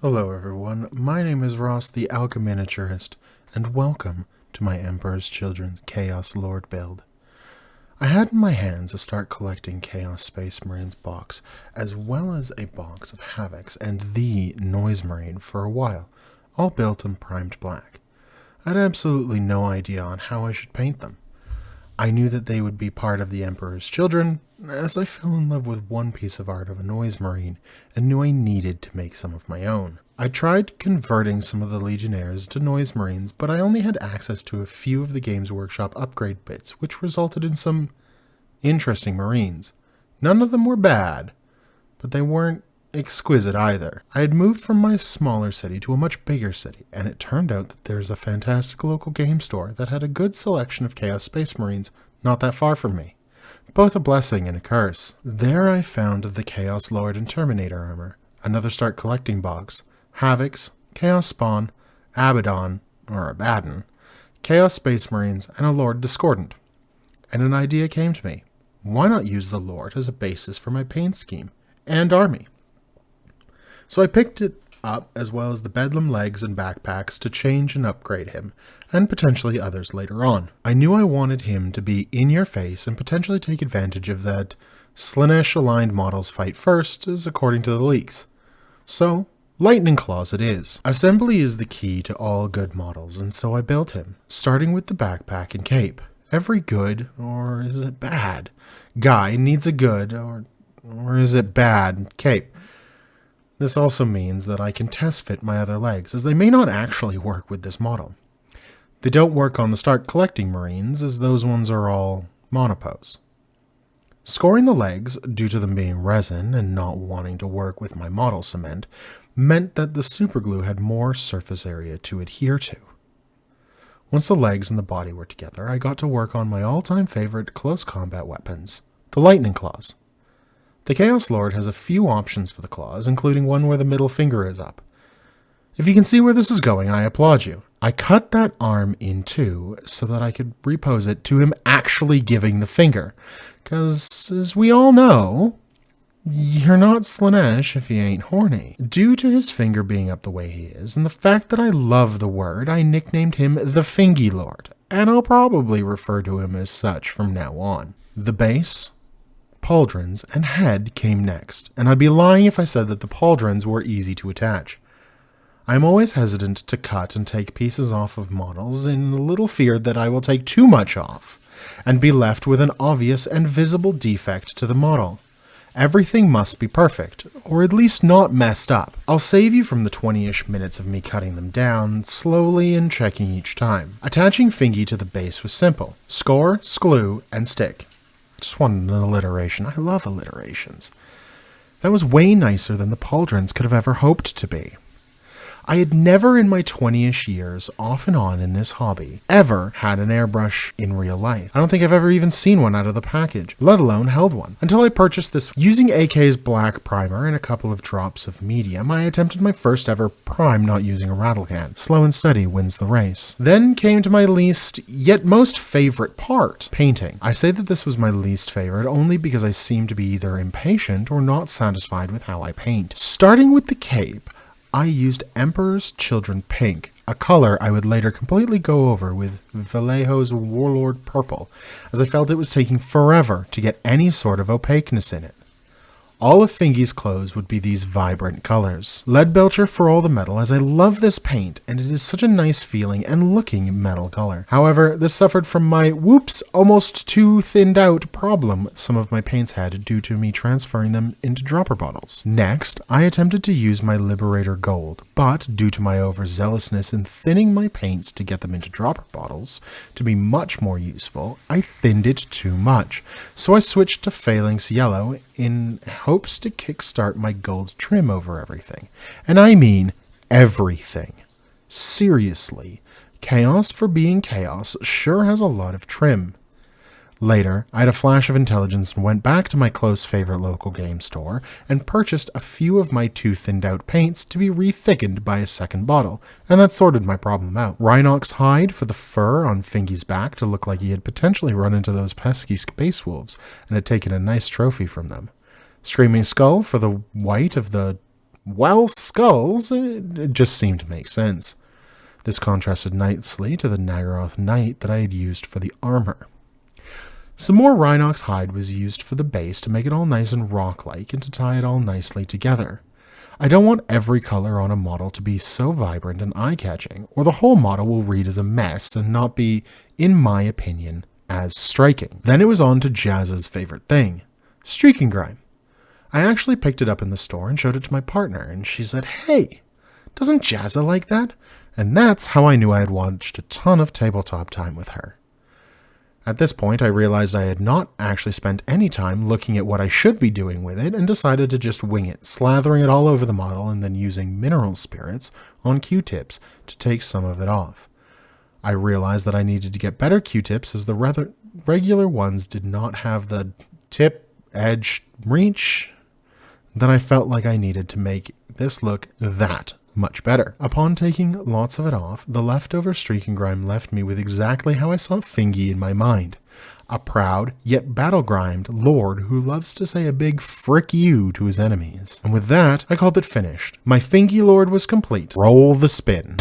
Hello everyone, my name is Ross the Alcheminiaturist, and welcome to my Emperor's Children Chaos Lord build. I had in my hands a Start Collecting Chaos Space Marines box, as well as a box of Havocs and the Noise Marine for a while, all built and primed black. I had absolutely no idea on how I should paint them. I knew that they would be part of the Emperor's Children, as I fell in love with one piece of art of a Noise Marine, and knew I needed to make some of my own. I tried converting some of the Legionnaires to Noise Marines, but I only had access to a few of the Games Workshop upgrade bits, which resulted in some interesting Marines. None of them were bad, but they weren't exquisite either. I had moved from my smaller city to a much bigger city, and it turned out that there's a fantastic local game store that had a good selection of Chaos Space Marines not that far from me. Both a blessing and a curse. There I found the Chaos Lord and Terminator armor, another Start Collecting box, Havocs, Chaos Spawn, Abaddon, or Abaddon, Chaos Space Marines, and a Lord Discordant. And an idea came to me. Why not use the Lord as a basis for my paint scheme and army? So I picked it up, as well as the Bedlam legs and backpacks, to change and upgrade him, and potentially others later on. I knew I wanted him to be in your face and potentially take advantage of that Slaanesh-aligned models fight first, as according to the leaks. So, Lightning Claws it is. Assembly is the key to all good models, and so I built him, starting with the backpack and cape. Every good, or is it bad, guy needs a good, or is it bad, cape. This also means that I can test fit my other legs, as they may not actually work with this model. They don't work on the Start Collecting Marines, as those ones are all monopose. Scoring the legs, due to them being resin and not wanting to work with my model cement, meant that the superglue had more surface area to adhere to. Once the legs and the body were together, I got to work on my all-time favorite close combat weapons, the Lightning Claws. The Chaos Lord has a few options for the claws, including one where the middle finger is up. If you can see where this is going, I applaud you. I cut that arm in two so that I could repose it to him actually giving the finger. Because, as we all know, you're not Slaanesh if you ain't horny. Due to his finger being up the way he is, and the fact that I love the word, I nicknamed him the Fingy Lord, and I'll probably refer to him as such from now on. The base, pauldrons, and head came next, and I'd be lying if I said that the pauldrons were easy to attach. I'm always hesitant to cut and take pieces off of models in a little fear that I will take too much off, and be left with an obvious and visible defect to the model. Everything must be perfect, or at least not messed up. I'll save you from the 20-ish minutes of me cutting them down, slowly and checking each time. Attaching Fingy to the base was simple. Score, screw, and stick. I just wanted an alliteration. I love alliterations. That was way nicer than the pauldrons could have ever hoped to be. I had never in my 20-ish years, off and on in this hobby, ever had an airbrush in real life. I don't think I've ever even seen one out of the package, let alone held one, until I purchased this. Using AK's black primer and a couple of drops of medium, I attempted my first ever prime not using a rattle can. Slow and steady wins the race. Then came to my least, yet most favorite part, painting. I say that this was my least favorite only because I seem to be either impatient or not satisfied with how I paint. Starting with the cape, I used Emperor's Children Pink, a color I would later completely go over with Vallejo's Warlord Purple, as I felt it was taking forever to get any sort of opaqueness in it. All of Fingy's clothes would be these vibrant colors. Leadbelcher for all the metal, as I love this paint, and it is such a nice feeling and looking metal color. However, this suffered from my, whoops, almost too thinned out problem some of my paints had due to me transferring them into dropper bottles. Next, I attempted to use my Liberator Gold, but due to my overzealousness in thinning my paints to get them into dropper bottles to be much more useful, I thinned it too much. So I switched to Phalanx Yellow in hopes to kickstart my gold trim over everything. And I mean everything. Seriously, Chaos for being Chaos sure has a lot of trim. Later, I had a flash of intelligence and went back to my close favorite local game store and purchased a few of my too thinned out paints to be rethickened by a second bottle, and that sorted my problem out. Rhinox hide for the fur on Fingy's back to look like he had potentially run into those pesky space wolves and had taken a nice trophy from them. Screaming Skull for the white of the well, skulls, it just seemed to make sense. This contrasted nicely to the Naggaroth Knight that I had used for the armor. Some more Rhinox hide was used for the base to make it all nice and rock-like and to tie it all nicely together. I don't want every color on a model to be so vibrant and eye-catching, or the whole model will read as a mess and not be, in my opinion, as striking. Then it was on to Jazza's favorite thing, Streaking Grime. I actually picked it up in the store and showed it to my partner, and she said, "Hey, doesn't Jazza like that?" And that's how I knew I had watched a ton of tabletop time with her. At this point, I realized I had not actually spent any time looking at what I should be doing with it and decided to just wing it, slathering it all over the model and then using mineral spirits on Q-tips to take some of it off. I realized that I needed to get better Q-tips as the regular ones did not have the tip, edge, reach that I felt like I needed to make this look that much better. Upon taking lots of it off, the leftover Streaking Grime left me with exactly how I saw Fingy in my mind. A proud, yet battle-grimed lord who loves to say a big frick you to his enemies. And with that, I called it finished. My Fingy lord was complete. Roll the spin.